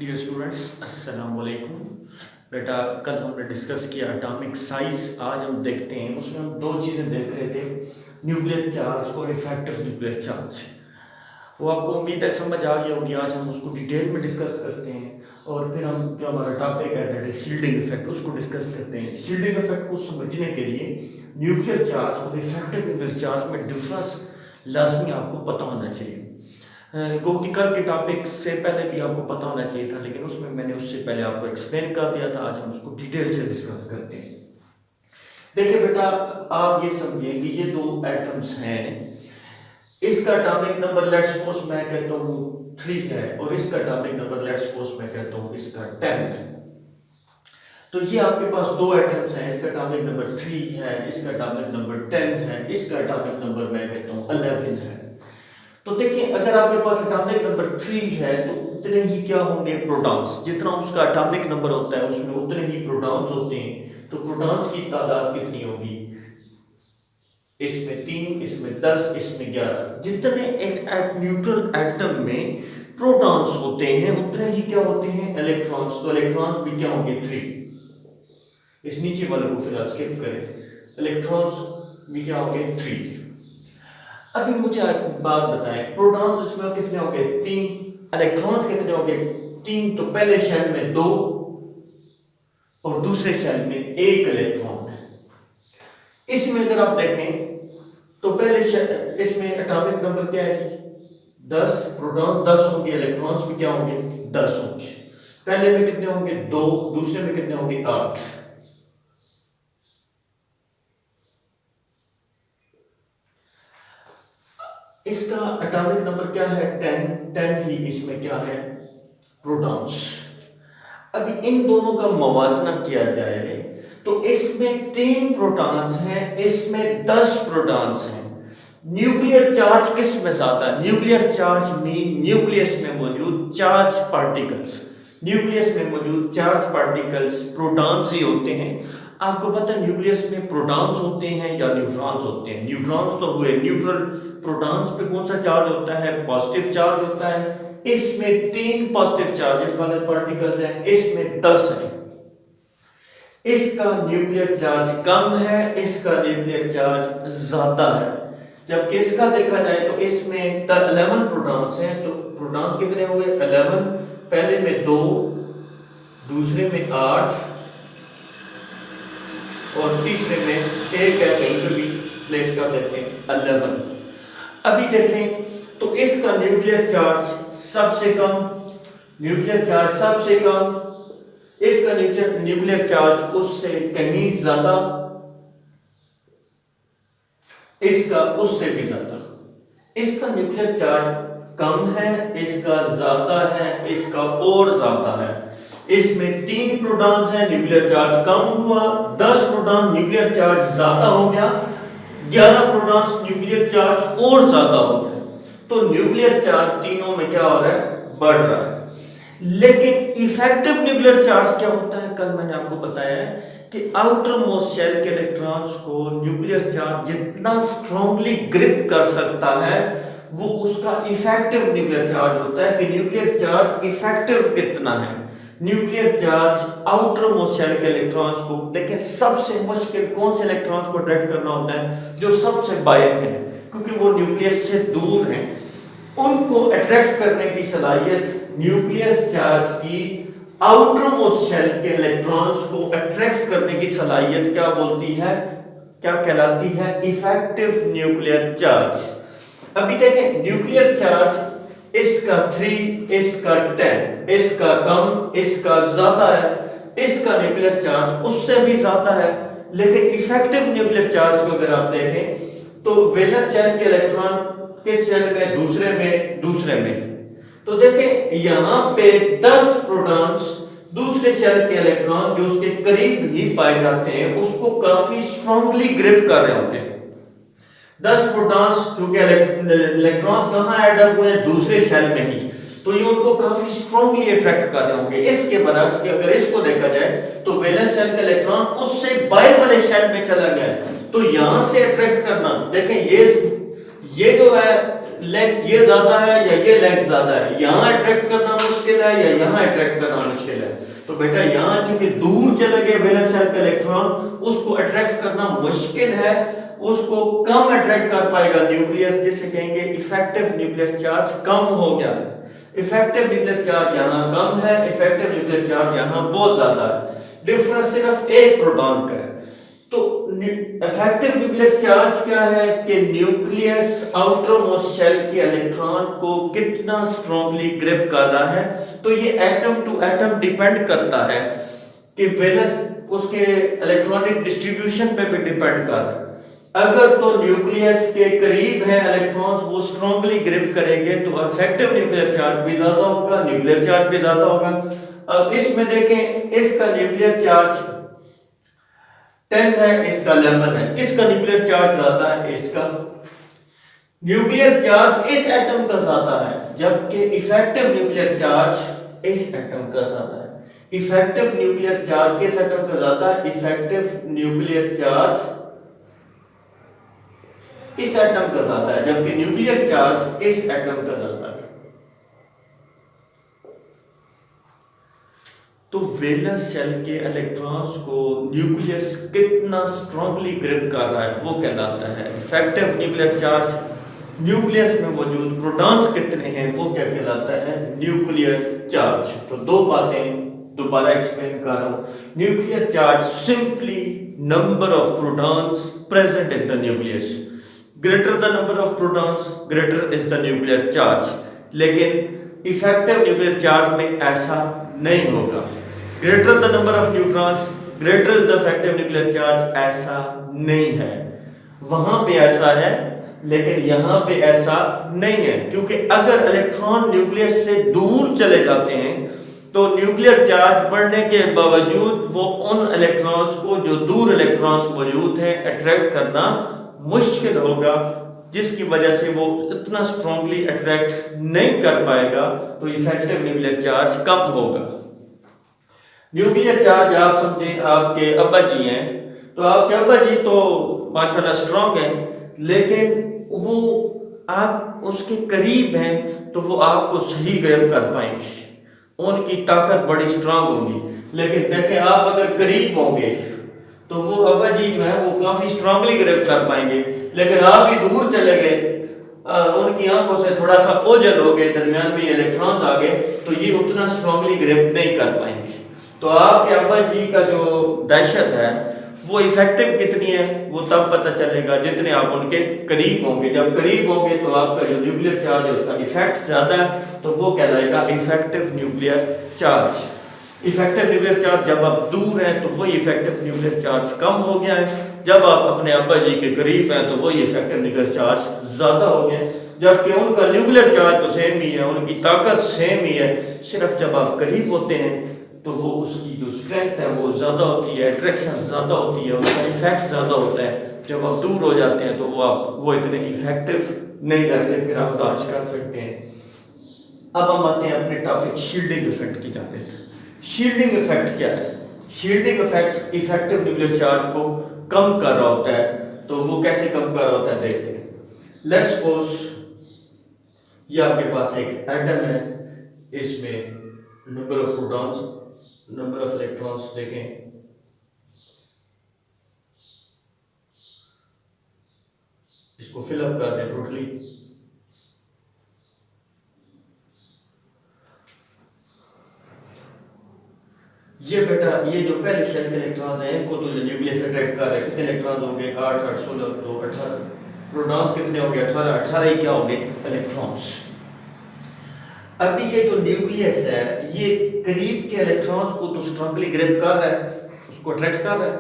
Dear students अस्सलाम वालेकुम। बेटा कल हमने डिस्कस किया एटॉमिक साइज। आज हम देखते हैं, उसमें हम दो चीज़ें देख रहे थे, न्यूक्लियर चार्ज और इफेक्टिव न्यूक्लियर चार्ज। वो आपको उम्मीद है समझ आ गई होगी। आज हम उसको डिटेल में डिस्कस करते हैं और फिर हम जो हमारा टॉपिक है दैट इज शील्डिंग इफेक्ट, उसको डिस्कस करते हैं। शील्डिंग इफेक्ट को समझने के लिए न्यूक्लियर चार्ज और इफेक्टिव न्यूक्लियर चार्ज में डिफरेंस लाजमी आपको पता होना चाहिए। क्योंकि कल के टॉपिक से पहले भी आपको पता होना चाहिए था, लेकिन उसमें मैंने उससे पहले आपको एक्सप्लेन कर दिया था। आज हम उसको डिटेल से डिस्कस करते हैं। देखिए बेटा, आप ये समझिए कि ये दो एटम्स हैं। इसका एटॉमिक नंबर लेट्स सपोज मैं कहता हूँ 3 है और इसका एटॉमिक नंबर लेट्स सपोज मैं कहता हूँ इसका 10 है। तो ये आपके पास दो एटम्स हैं, इसका एटॉमिक नंबर 3 है, इसका एटॉमिक नंबर 10 है, इसका एटॉमिक नंबर मैं कहता हूँ 11 है। तो देखिए, अगर आपके पास एटॉमिक नंबर 3 है तो उतने ही क्या होंगे प्रोटॉन्स। जितना उसका एटॉमिक नंबर होता है उसमें उतने ही प्रोटॉन्स होते हैं। तो प्रोटॉन्स की तादाद कितनी होगी? इसमें 3, इसमें 10, इसमें 11। जितने एक न्यूट्रल एटम में प्रोटॉन्स होते हैं उतने ही क्या होते हैं इलेक्ट्रॉन्स। तो इलेक्ट्रॉन्स भी क्या होंगे 3। इस नीचे वाले को फिलहाल स्किप करें। इलेक्ट्रॉन्स भी क्या होंगे 3। अभी मुझे एक बात बताएं, प्रोटॉन्स इसमें कितने होंगे 3, इलेक्ट्रॉन्स कितने होंगे 3। तो पहले शेल में 2 और दूसरे शेल में 1 इलेक्ट्रॉन है। इसमें अगर आप देखें तो पहले इसमें एटॉमिक नंबर क्या है जी 10, प्रोटॉन 10 होंगे, इलेक्ट्रॉन्स भी क्या होंगे 10 होंगे। पहले में कितने होंगे 2, दूसरे में कितने होंगे 8। इसका एटॉमिक नंबर क्या है 10 ही इसमें क्या है प्रोटॉन्स। अभी इन दोनों का मवासना किया जाए तो इसमें 3 प्रोटॉन्स हैं, इसमें 10 प्रोटॉन्स हैं। न्यूक्लियर चार्ज किस में ज्यादा है? न्यूक्लियर चार्ज मीन न्यूक्लियस में मौजूद चार्ज पार्टिकल्स। न्यूक्लियस में मौजूद चार्ज पार्टिकल्स प्रोटॉन्स ही होते हैं। आपको पता है न्यूक्लियस में प्रोटॉन्स होते हैं या न्यूट्रॉन्स होते हैं? न्यूट्रॉन्स तो हुए न्यूट्रल। प्रोटॉन्स पे कौन सा चार्ज होता है? पॉजिटिव चार्ज होता है। इसमें 3 पॉजिटिव चार्जेस वाले पार्टिकल्स हैं, इसमें 10 है। इसका न्यूक्लियर चार्ज कम है, इसका न्यूक्लियर चार्ज ज्यादा है। जबकि इसका देखा जाए तो इसमें 11 प्रोटॉन्स हैं। तो प्रोटॉन्स कितने हुए 11। पहले में 2, दूसरे में 8 और तीसरे में 1 है, कहीं पर भी प्लेस कर देते हैं 11। अभी देखें तो इसका न्यूक्लियर चार्ज सबसे कम, न्यूक्लियर चार्ज सबसे कम, इसका न्यूक्लियर चार्ज उससे कहीं ज्यादा, इसका उससे भी ज्यादा। इसका न्यूक्लियर चार्ज कम है, इसका ज्यादा है, इसका और ज्यादा है। इसमें 3 प्रोटॉन्स हैं, न्यूक्लियर चार्ज कम हुआ। 10 प्रोटॉन, न्यूक्लियर चार्ज ज्यादा हो गया। 11 प्रोटॉन्स, न्यूक्लियर चार्ज और ज्यादा हो गया। तो न्यूक्लियर चार्ज तीनों में क्या हो रहा है? बढ़ रहा है। लेकिन इफेक्टिव न्यूक्लियर चार्ज क्या होता है? कल मैंने आपको बताया है कि आउटर मोस्ट शेल के इलेक्ट्रॉन्स को न्यूक्लियर चार्ज जितना स्ट्रांगली ग्रिप कर सकता है वो उसका इफेक्टिव न्यूक्लियर चार्ज होता है। कि न्यूक्लियर चार्ज इफेक्टिव कितना है। Nuclear charge outermost shell के इलेक्ट्रॉन्स को, देखिए सबसे मुश्किल कौन से इलेक्ट्रॉन्स को अट्रैक्ट करना होता है? जो सबसे बाहर हैं, क्योंकि वो न्यूक्लियस से दूर हैं। उनको अट्रैक्ट करने की सलाहियत न्यूक्लियर चार्ज की आउटर मोस्ट शेल के इलेक्ट्रॉन्स को अट्रैक्ट करने की सलाहियत क्या बोलती है, क्या कहलाती है? Effective nuclear charge. अभी देखें न्यूक्लियर चार्ज इसका 3, इसका 10, इसका कम, इसका ज्यादा है। इसका न्यूक्लियर चार्ज उससे भी ज्यादा है। लेकिन इफेक्टिव न्यूक्लियर चार्ज को अगर आप देखें तो वैलेंस शेल के इलेक्ट्रॉन किस शेल में? दूसरे में। तो देखें यहां पे 10 प्रोटॉन्स दूसरे शेल के इलेक्ट्रॉन जो उसके करीब ही पाए जाते हैं उसको काफी स्ट्रांगली ग्रिप कर रहे होंगे। 10 प्रोटॉन्स क्योंकि इलेक्ट्रॉन्स कहां ऐड हुए हैं? दूसरे शेल में ही। तो ये उनको काफी स्ट्रांगली अट्रैक्ट कर रहे होंगे। इसके बरक्स अगर इसको देखा जाए तो वैलेंस शेल का इलेक्ट्रॉन उससे बाहर वाले शेल में चला गया, तो यहां से अट्रैक्ट करना, देखें ये जो है लेंथ ये ज्यादा है या ये लेंथ ज्यादा है, यहाँ अट्रैक्ट करना मुश्किल है या यहाँ अट्रैक्ट करना मुश्किल है। तो बेटा यहाँ चूंकि दूर चले गए वैलेंस शेल का इलेक्ट्रॉन, उसको अट्रैक्ट करना मुश्किल है, उसको कम अट्रैक्ट कर पाएगा न्यूक्लियस, जिसे कहेंगे इफेक्टिव न्यूक्लियर चार्ज कम हो गया है। इफेक्टिव न्यूक्लियर चार्ज यहाँ कम है, इफेक्टिव न्यूक्लियर चार्ज यहाँ बहुत ज्यादा है। डिफरेंस सिर्फ एक प्रोटॉन का है। तो इफेक्टिव न्यूक्लियर चार्ज क्या है कि न्यूक्लियस आउटर मोस्ट शेल के इलेक्ट्रॉन को कितना स्ट्रांगली ग्रिप कर रहा है। तो ये एटम टू एटम डिपेंड करता है कि वैलेंस उसके इलेक्ट्रॉनिक डिस्ट्रीब्यूशन पे भी डिपेंड कर रहा है। अगर तो न्यूक्लियस के करीब है इलेक्ट्रॉन्स, वो स्ट्रांगली ग्रिप करेंगे तो इफेक्टिव न्यूक्लियर चार्ज भी ज्यादा होगा, न्यूक्लियर चार्ज भी ज्यादा होगा। अब इसमें देखें, इसका न्यूक्लियर चार्ज 10 है, इसका 11 है। किसका न्यूक्लियर चार्ज ज्यादा है? इसका। न्यूक्लियर चार्ज इस एटम का ज्यादा है, जबकि इफेक्टिव न्यूक्लियर चार्ज इस एटम का ज्यादा है। इफेक्टिव न्यूक्लियर चार्ज किस एटम का ज्यादा है? इफेक्टिव न्यूक्लियर चार्ज इस एटम का ज्यादा है, जबकि न्यूक्लियर चार्ज इस एटम का ज्यादा है। तो वैलेंस शेल के इलेक्ट्रॉन्स को न्यूक्लियस कितना स्ट्रांगली ग्रिप कर रहा है वो कहलाता है इफेक्टिव न्यूक्लियर चार्ज। न्यूक्लियस में मौजूद प्रोटॉन्स कितने हैं वो क्या कहलाता है? Nuclear charge. तो दो बातें दोबारा एक्सप्लेन कर रहा हूं। Nuclear charge simply number of protons present in the nucleus. Greater the number of protons greater is the nuclear charge. लेकिन इफेक्टिव न्यूक्लियर चार्ज में ऐसा नहीं होगा। Greater the number of neutrons greater is the effective nuclear charge, ऐसा नहीं है। वहां पे ऐसा है लेकिन यहां पे ऐसा नहीं है, क्योंकि अगर इलेक्ट्रॉन न्यूक्लियस से दूर चले जाते हैं तो न्यूक्लियर चार्ज बढ़ने के बावजूद वो उन इलेक्ट्रॉन्स को जो दूर इलेक्ट्रॉन्स मौजूद हैं अट्रैक्ट करना मुश्किल होगा, जिसकी वजह से वो इतना स्ट्रांगली अट्रैक्ट नहीं कर पाएगा। तो इफेक्टिव न्यूक्लियर चार्ज कम होगा। न्यूक्लियर चार्ज आप समझे आपके अब्बा जी हैं, तो आपके अब्बा जी तो माशाल्लाह स्ट्रांग हैं, लेकिन वो आप उसके करीब हैं तो वो आपको सही ग्रैब कर पाएंगे, उनकी ताकत बड़ी स्ट्रांग होगी। लेकिन देखें आप अगर करीब होंगे तो वो अब्बा जी जो है वो काफी स्ट्रांगली ग्रैब कर पाएंगे, लेकिन आप भी दूर चले गए, उनकी आंखों से थोड़ा सा ओझल हो गए, दरमियान में इलेक्ट्रॉन्स आ गए, तो ये उतना स्ट्रांगली ग्रैब नहीं कर पाएंगे। तो आपके अब्बा जी का जो दहशत है वो इफेक्टिव कितनी है वो तब पता चलेगा जितने आप उनके करीब होंगे। जब करीब होंगे तो आपका जो न्यूक्लियर चार्ज है उसका इफेक्ट ज्यादा है, तो वो कहलाएगा effective nuclear charge. Effective nuclear charge जब आप दूर हैं तो वही इफेक्टिव न्यूक्लियर चार्ज कम हो गया है, जब आप अपने अब्बा जी के करीब हैं तो वही इफेक्टिव न्यूक्लियर चार्ज ज्यादा हो गया है। जबकि उनका न्यूक्लियर चार्ज तो सेम ही है, उनकी ताकत सेम ही है, सिर्फ जब आप करीब होते हैं तो वो उसकी जो स्ट्रेंथ है वो ज्यादा होती है, अट्रैक्शन ज्यादा होती है, उसका इफेक्ट ज्यादा होता है। जब आप दूर हो जाते हैं तो वो इतने इफेक्टिव नहीं रहते, फिर आप डॉज कर सकते हैं। अब हम आते हैं अपने टॉपिक शील्डिंग इफेक्ट की जानिब। शील्डिंग इफेक्ट क्या है? Shielding effect effective nuclear charge को कम कर रहा होता है। तो वो कैसे कम कर रहा होता है देखते हैं। लेट्स सपोज ये आपके पास एक एटम है, इसमें number of protons number of electrons देखें, इसको फिलअप कर दें टोटली। ये बेटा ये जो पहले शेल के इलेक्ट्रॉन्स हैं इनको तो न्यूक्लियस अट्रैक्ट कर रहे हैं। कितने इलेक्ट्रॉन्स होंगे? 8 8 16 तो 18 प्रोटॉन्स कितने होंगे? 18 18 ही क्या होंगे? इलेक्ट्रॉन्स। अभी ये जो न्यूक्लियस है ये करीब के इलेक्ट्रॉन्स को तो स्ट्रांगली ग्रिप कर रहा है, उसको अट्रैक्ट कर रहा है,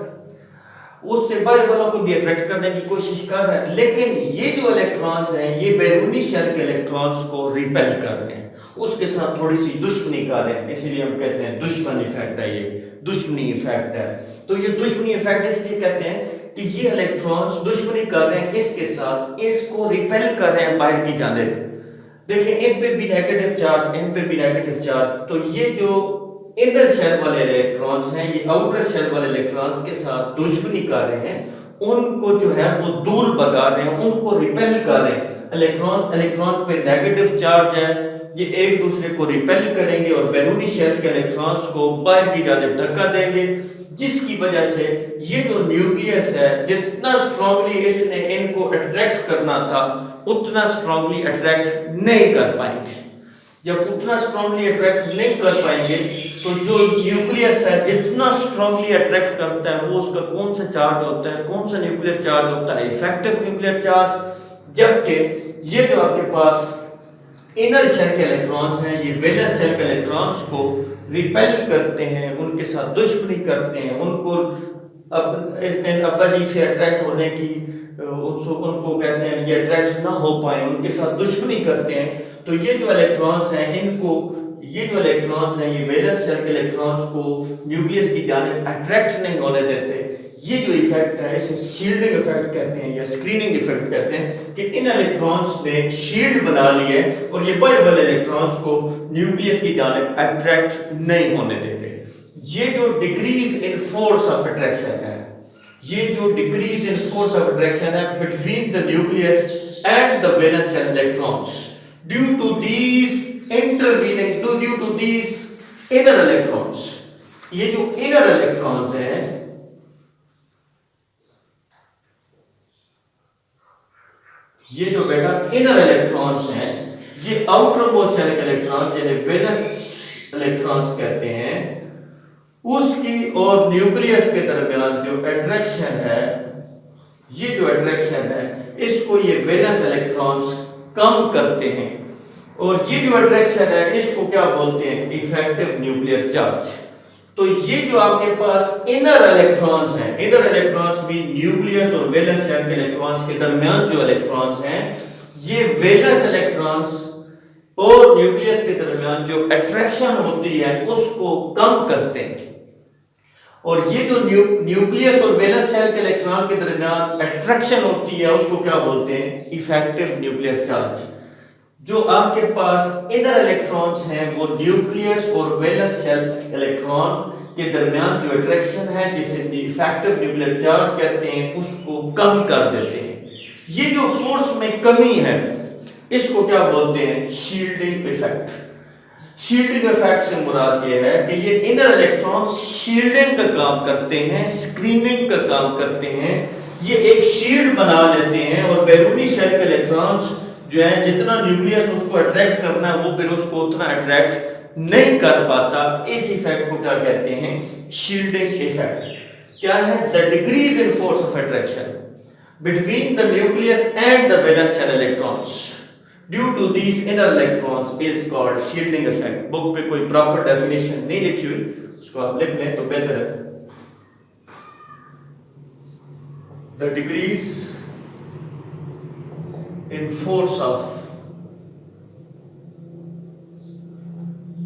उससे बाहर वालों को भी अट्रैक्ट करने की कोशिश कर रहा है। लेकिन ये जो इलेक्ट्रॉन्स हैं ये बैरूनी शेल के इलेक्ट्रॉन्स को रिपेल कर रहे हैं, उसके साथ थोड़ी सी दुश्मनी कर रहे हैं, इसीलिए हम कहते हैं दुश्मन इफेक्ट है, ये दुश्मनी इफेक्ट है। तो ये दुश्मनी इफेक्ट इसलिए कहते हैं कि ये इलेक्ट्रॉन्स दुश्मनी कर रहे हैं इसके साथ, इसको रिपेल कर रहे हैं बाहर की जानिब। देखिए इन पे भी नेगेटिव चार्ज, इन पे भी नेगेटिव चार्ज, तो ये जो इनर शेल वाले इलेक्ट्रॉन्स हैं ये आउटर शेल वाले इलेक्ट्रॉन्स के साथ दुश्मनी कर रहे हैं, उनको जो है वो दूर भगा रहे हैं, उनको रिपेल कर रहे हैं। इलेक्ट्रॉन इलेक्ट्रॉन पे नेगेटिव चार्ज है, ये एक दूसरे को रिपेल करेंगे और बैरूनी शेल के इलेक्ट्रॉन्स को बाहर की जानिब धक्का देंगे, जिसकी वजह से ये जो न्यूक्लियस है जितना स्ट्रांगली इसने इनको अट्रैक्ट करना था उतना स्ट्रांगली अट्रैक्ट नहीं कर पाएंगे। जब उतना स्ट्रांगली अट्रैक्ट नहीं कर पाएंगे तो जो न्यूक्लियस है जितना स्ट्रांगली अट्रैक्ट करता है वो उसका कौन सा चार्ज होता है, कौन सा न्यूक्लियर चार्ज होता है, इफेक्टिव न्यूक्लियर चार्ज। जबकि ये जो आपके पास इनर शेल के इलेक्ट्रॉन्स हैं ये वैलेंस शेल के इलेक्ट्रॉन्स को रिपेल करते हैं, उनके साथ दुश्मनी करते हैं, उनको अब्बा जी से अट्रैक्ट होने की उनको कहते हैं ये अट्रैक्ट ना हो पाए, उनके साथ दुश्मनी करते हैं। तो ये जो इलेक्ट्रॉन्स हैं इनको ये जो इलेक्ट्रॉन्स हैं ये वैलेंस शेल के इलेक्ट्रॉन्स को न्यूक्लियस की जानिब अट्रैक्ट नहीं होने देते। ये जो इफेक्ट है इसे शील्डिंग इफेक्ट कहते हैं या स्क्रीनिंग इफेक्ट कहते हैं कि इन इलेक्ट्रॉन्स ने शील्ड बना ली है और ये बाहर वाले इलेक्ट्रॉन्स को न्यूक्लियस की जानिब अट्रैक्ट नहीं होने देंगे। ये जो decrease in force of attraction है, ये जो decrease in force of attraction है between the nucleus and the valence shell electrons due to these intervening due to these inner electrons. ये जो इनर इलेक्ट्रॉन्स हैं ये जो बेटा इनर इलेक्ट्रॉन्स हैं ये आउटर मोस्ट शेल के इलेक्ट्रॉन जिन्हें वैलेंस इलेक्ट्रॉन्स कहते हैं उसकी और न्यूक्लियस के दरमियान जो अट्रैक्शन है, ये जो अट्रैक्शन है इसको ये वैलेंस इलेक्ट्रॉन्स कम करते हैं और ये जो अट्रैक्शन है इसको क्या बोलते हैं, इफेक्टिव न्यूक्लियर चार्ज। तो ये जो आपके पास इनर इलेक्ट्रॉन्स हैं, इनर इलेक्ट्रॉन्स भी न्यूक्लियस और वैलेंस शेल के इलेक्ट्रॉन्स के दरमियान जो इलेक्ट्रॉन्स हैं ये वैलेंस इलेक्ट्रॉन्स और न्यूक्लियस के दरमियान जो अट्रैक्शन होती है उसको कम करते हैं। और ये जो न्यूक्लियस और वैलेंस शेल के इलेक्ट्रॉन के दरमियान अट्रैक्शन होती है उसको क्या बोलते हैं, इफेक्टिव न्यूक्लियर चार्ज। जो आपके पास इनर इलेक्ट्रॉन्स हैं वो न्यूक्लियस और वैलेंस शेल इलेक्ट्रॉन के दरमियान जो अट्रैक्शन है जिसे इफेक्टिव न्यूक्लियर चार्ज कहते हैं उसको कम कर देते हैं। ये जो फोर्स में कमी है इसको क्या बोलते हैं, शील्डिंग इफेक्ट। शील्डिंग इफेक्ट से मुराद ये है कि ये इनर इलेक्ट्रॉन्स शील्डिंग का काम करते हैं, स्क्रीनिंग का काम करते हैं, ये एक शील्ड बना लेते हैं और बैरूनी शेल के इलेक्ट्रॉन्स जो है जितना न्यूक्लियस उसको अट्रैक्ट करना है वो फिर उसको उतना अट्रैक्ट नहीं कर पाता। इस इफेक्ट को क्या कहते हैं, शील्डिंग इफेक्ट। क्या है, the decrease in force of attraction between the nucleus and the valence shell electrons due to these inner electrons is called shielding effect. Book पे कोई प्रॉपर डेफिनेशन नहीं लिखी हुई, उसको आप लिख लें तो बेहतर है। The decrease in force of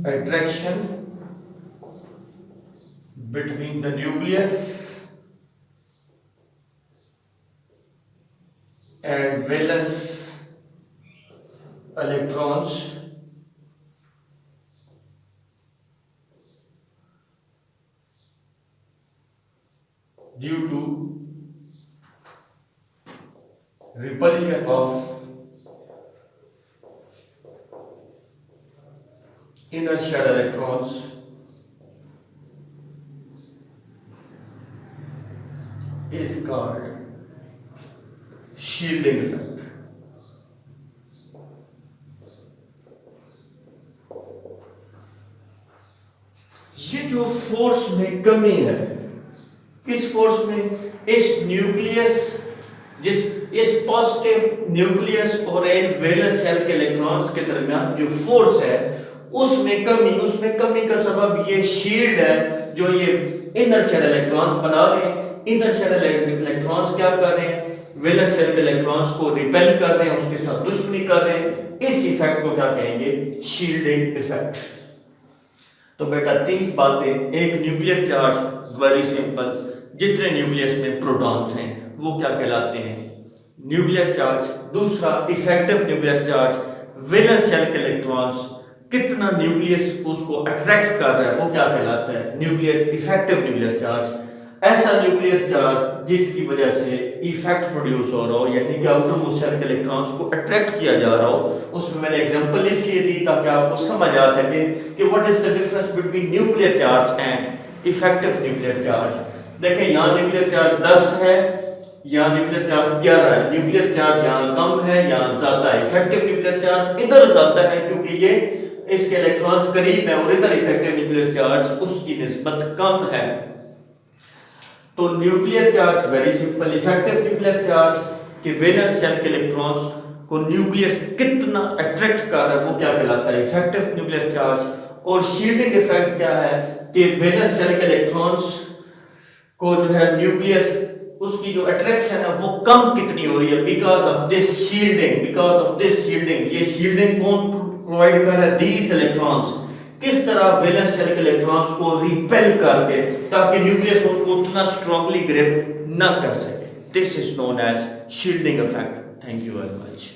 attraction between the nucleus and valence electrons due to repulsion of inner shell electrons is called shielding effect. ये जो फोर्स में कमी है, किस फोर्स में, इस न्यूक्लियस इस पॉजिटिव न्यूक्लियस और एक वैलेंस शेल के इलेक्ट्रॉन्स के दरमियान जो फोर्स है उसमें कमी का सबब ये शील्ड है जो ये इनर शेल इलेक्ट्रॉन्स बना रहे हैं। इनर शेल इलेक्ट्रॉन्स क्या कर रहे हैं, वैलेंस शेल के इलेक्ट्रॉन्स को रिपेल कर रहे हैं, उसके साथ दुश्मनी कर रहे हैं। इस इफेक्ट को क्या कहेंगे, शील्डिंग इफेक्ट। तो बेटा तीन बातें, एक न्यूक्लियर चार्ज, वेरी सिंपल, जितने न्यूक्लियस में प्रोटॉन्स हैं वो क्या कहलाते हैं, न्यूक्लियर चार्ज। दूसरा effective nuclear charge, valence shell के इलेक्ट्रॉन्स कितना न्यूक्लियस उसको अट्रैक्ट कर रहा है वो क्या कहलाता है, न्यूक्लियर इफेक्टिव न्यूक्लियर चार्ज। ऐसा न्यूक्लियर चार्ज जिसकी वजह से इफेक्ट प्रोड्यूस हो रहा हो, यानी कि आउटर मोस्ट शेल के इलेक्ट्रॉन्स को अट्रैक्ट किया जा रहा हो, उसमें मैंने एग्जांपल इसलिए दी ताकि आपको समझ आ सके कि what is the difference between nuclear charge and effective nuclear charge. देखें यहाँ न्यूक्लियर चार्ज 10 है, यहाँ न्यूक्लियर चार्ज 11 है। न्यूक्लियर चार्ज यहाँ कम है, यहाँ ज्यादा है। इफेक्टिव न्यूक्लियर चार्ज इधर ज्यादा है क्योंकि ये इसके इलेक्ट्रॉन्स करीब है, और इधर इफेक्टिव न्यूक्लियर चार्ज उसकी निस्बत कम है। तो nuclear charge very simple, effective nuclear charge कि वैलेंस शेल के इलेक्ट्रॉन्स को न्यूक्लियस कितना अट्रैक्ट कर रहा है वो क्या कहलाता है, इफेक्टिव न्यूक्लियर चार्ज। और शील्डिंग इफेक्ट क्या है कि वैलेंस शेल के इलेक्ट्रॉन्स को जो है न्यूक्लियस उसकी जो अट्रैक्शन है वो कम कितनी हो रही है, because of this shielding, because of this shielding. ये शील्डिंग कौन प्रोवाइड कर रहा है, दीज इलेक्ट्रॉन्स। किस तरह वैलेंस शेल के इलेक्ट्रॉन्स को रिपेल करके, ताकि न्यूक्लियस उनको उतना स्ट्रांगली ग्रिप ना कर सके। This is known as shielding effect. Thank you very much.